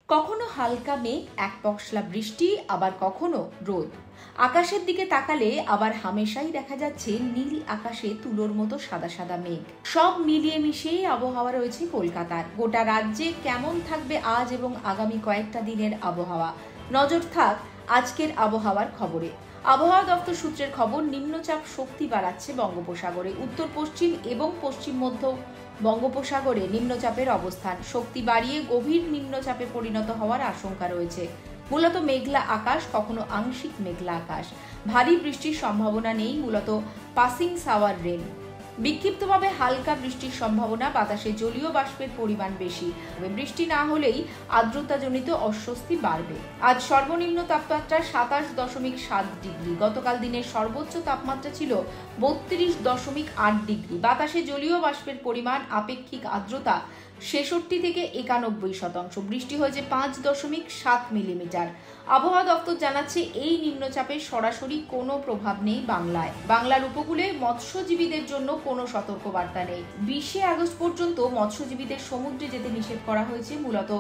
কখনো হালকা মেঘ, এক পশলা বৃষ্টি, আবার কখনো রোদ। আকাশের দিকে তাকালে আবার হামেশাই দেখা যাচ্ছে নীল আকাশে তুলোর মতো সাদা সাদা মেঘ। সব মিলিয়ে মিশিয়ে আবহাওয়া রয়েছে কলকাতার। গোটা রাজ্যে কেমন থাকবে আজ এবং আগামী কয়েকটা দিনের আবহাওয়া, নজর থাক আজকের আবহাওয়ার খবরে। আবহাওয়া দপ্তর সূত্রের খবর, নিম্নচাপ শক্তি বাড়াচ্ছে বঙ্গোপসাগরে। উত্তর পশ্চিম এবং পশ্চিম মধ্য বঙ্গোপসাগরে নিম্নচাপের অবস্থান শক্তি বাড়িয়ে গভীর নিম্নচাপে পরিণত হওয়ার আশঙ্কা রয়েছে। মূলত মেঘলা আকাশ, কখনো আংশিক মেঘলা আকাশ। ভারী বৃষ্টির সম্ভাবনা নেই, মূলত পাসিং শাওয়ার রেন। বিক্ষিপ্তভাবে হালকা বৃষ্টির সম্ভাবনা, বাতাসে জলীয় বাষ্পের পরিমাণ বেশি। বৃষ্টি না হলেই আর্দ্রতাজনিত অস্বস্তি বাড়বে। আজ সর্বনিম্ন তাপমাত্রা 27.7 ডিগ্রি। গতকাল দিনের সর্বোচ্চ তাপমাত্রা ছিল 32.8 ডিগ্রি। বাতাসে জলীয় বাষ্পের পরিমাণ, আপেক্ষিক আর্দ্রতা 66 থেকে 91%। বৃষ্টি হয়েছে 5.7 মিলিমিটার। আবহাওয়া দপ্তর জানাচ্ছে এই নিম্নচাপের সরাসরি কোনো প্রভাব নেই বাংলায়। বাংলার উপকূলে মৎস্যজীবীদের জন্য কোনো সতর্কবার্তা নেই। 20 আগস্ট পর্যন্ত মৎস্যজীবীদের সমুদ্রে যেতে নিষেধ করা হয়েছে, মূলত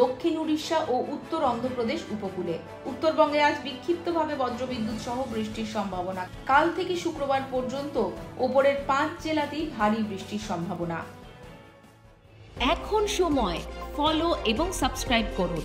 দক্ষিণ উড়িষ্যা ও উত্তর অন্ধ্রপ্রদেশ উপকূলে। উত্তরবঙ্গে আজ বিক্ষিপ্তভাবে বজ্রবিদ্যুৎ সহ বৃষ্টির সম্ভাবনা। কাল থেকে শুক্রবার পর্যন্ত ওপরের 5 জেলাতেই ভারী বৃষ্টির সম্ভাবনা। এখন সময় ফলো এবং সাবস্ক্রাইব করুন